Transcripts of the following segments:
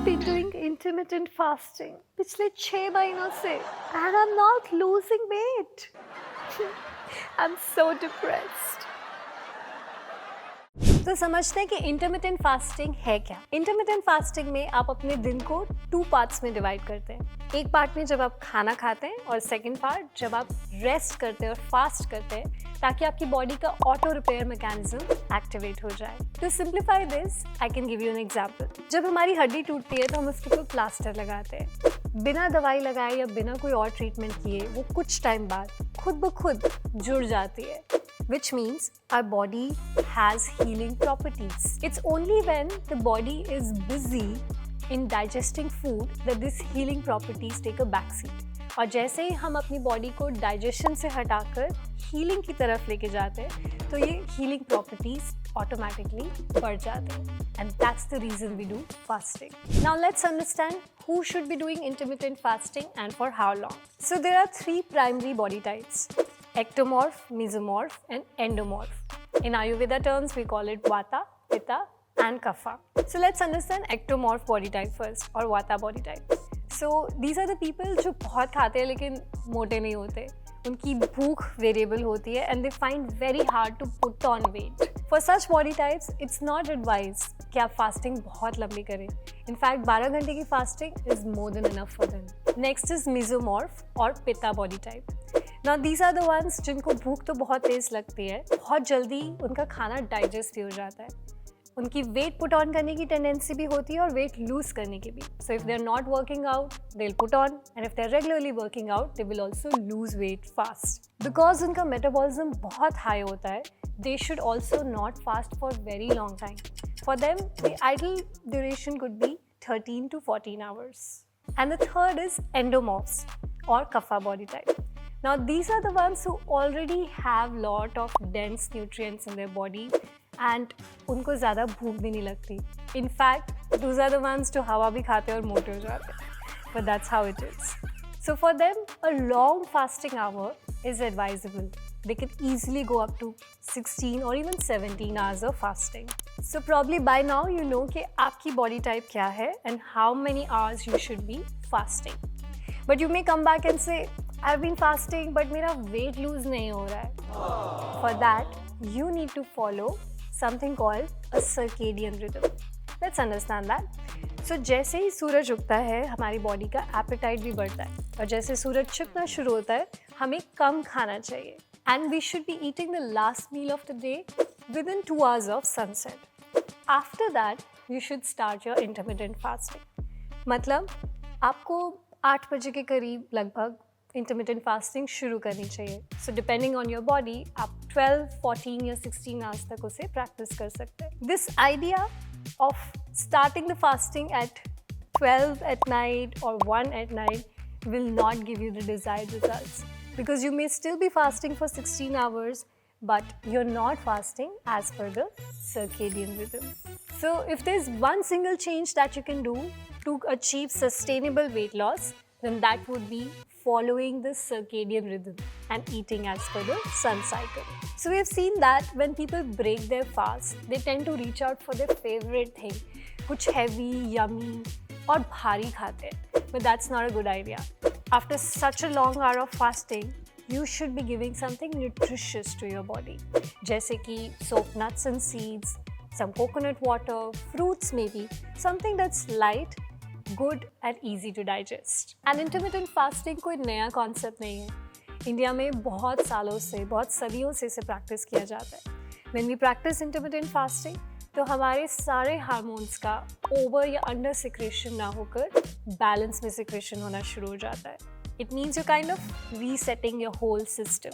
been doing intermittent fasting पिछले 6 महीनों से and I'm not losing weight. I'm so depressed. तो समझते हैं कि इंटरमिटेंट फास्टिंग है क्या। इंटरमिटेंट फास्टिंग में आप अपने दिन को 2 पार्ट्स में डिवाइड करते हैं। एक पार्ट में जब आप खाना खाते हैं और सेकंड पार्ट जब आप रेस्ट करते हैं और फास्ट करते हैं ताकि आपकी बॉडी का ऑटो रिपेयर मैकेनिज्म एक्टिवेट हो जाए। To simplify this I can give you an example. जब हमारी हड्डी टूटती है तो हम उसके ऊपर प्लास्टर लगाते हैं। बिना दवाई लगाए या बिना कोई और ट्रीटमेंट किए वो कुछ टाइम बाद खुद ब खुद जुड़ जाती है, which means our body has healing properties. It's only when the body is busy in digesting food that these healing properties take a backseat. और जैसे ही हम अपनी बॉडी को डाइजेशन से हटाकर हीलिंग की तरफ लेके जाते हैं तो ये हीलिंग प्रॉपर्टीज ऑटोमेटिकली बढ़ जाते हैं and that's the reason we do fasting. Now let's understand who should be doing intermittent fasting and for how long. So there are 3 primary body types: ectomorph, mesomorph and endomorph. In Ayurveda terms we call it Vata, Pitta and Kapha. So let's understand ectomorph body type first or Vata body type. So these are the people जो बहुत खाते हैं लेकिन मोटे नहीं होते। उनकी भूख वेरिएबल होती है and they find very hard to put on weight. For such body types, it's not advised कि आप फास्टिंग बहुत लंबी करें। In fact, 12 घंटे की fasting is more than enough for them. Next is mesomorph और pitta body type. Now these are the ones जिनको भूख तो बहुत तेज लगती है, बहुत जल्दी उनका खाना डाइजेस्ट भी हो जाता है। उनकी वेट पुट ऑन करने की टेंडेंसी भी होती है और वेट लूज करने की भी। So if they are not working out they will put on and if they are regularly working out they will also lose weight fast. Because उनका मेटाबॉलिज्म बहुत हाई होता है, they should also not fast for very long time. For them the ideal duration could be 13 to 14 hours. And the third is endomorphs or kapha body type. Now these are the ones who already have lot of dense nutrients in their body and उनको ज़्यादा भूख भी नहीं लगती। In fact, those are the ones जो हवा भी खाते और मोटे हो जाते हैं। But that's how it is. So for them, a long fasting hour is advisable. They can easily go up to 16 or even 17 hours of fasting. So probably by now you know कि आपकी body type क्या है and how many hours you should be fasting. But you may come back and say, I've been fasting but मेरा weight lose नहीं हो रहा है। For that, you need to follow something called a circadian rhythm. Let's understand that. So जैसे ही सूरज उगता है हमारी body का एपेटाइट भी बढ़ता है और जैसे सूरज छिपना शुरू होता है हमें कम खाना चाहिए and we should be eating the last meal of the day within 2 hours of sunset. After that you should start your intermittent fasting. मतलब आपको 8 बजे के करीब लगभग intermittent fasting शुरू करनी चाहिए। So depending on your body, आप 12, 14 या 16 hours तक उसे practice कर सकते हैं। This idea of starting the fasting at 12 at night or 1 at night will not give you the desired results because you may still be fasting for 16 hours but you're not fasting as per the circadian rhythm. So if there's one single change that you can do to achieve sustainable weight loss, then that would be following the circadian rhythm and eating as per the sun cycle. So we have seen that when people break their fast, they tend to reach out for their favorite thing, कुछ heavy, yummy और भारी खाते हैं. But that's not a good idea. After such a long hour of fasting, you should be giving something nutritious to your body. जैसे कि soaked nuts and seeds, some coconut water, fruits maybe, something that's light, good and easy to digest. And intermittent fasting कोई नया concept नहीं है। India में बहुत सालों से, बहुत सदियों से इसे practice किया जाता है। When we practice intermittent fasting, तो हमारे सारे हार्मोन्स का ओवर या अंडर सिक्रेशन ना होकर बैलेंस में सिक्रेशन होना शुरू हो जाता है। It means you're kind of resetting your whole system,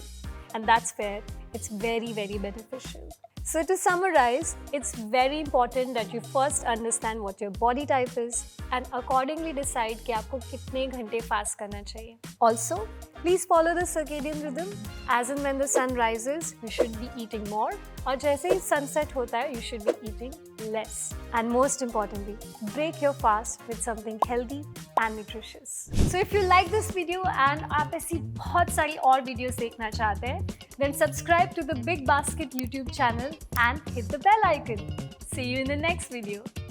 and that's where it's very, very beneficial. So to summarize, it's very important that you first understand what your body type is and accordingly decide कि आपको कितने घंटे fast करना चाहिए. Also, please follow the circadian rhythm. As and when the sun rises, you should be eating more. और जैसे ही sunset होता है, you should be eating less. And most importantly, break your fast with something healthy and nutritious. So if you like this video and आप ऐसी बहुत सारी और videos देखना चाहते हैं, then subscribe to the Big Basket YouTube channel and hit the bell icon. See you in the next video.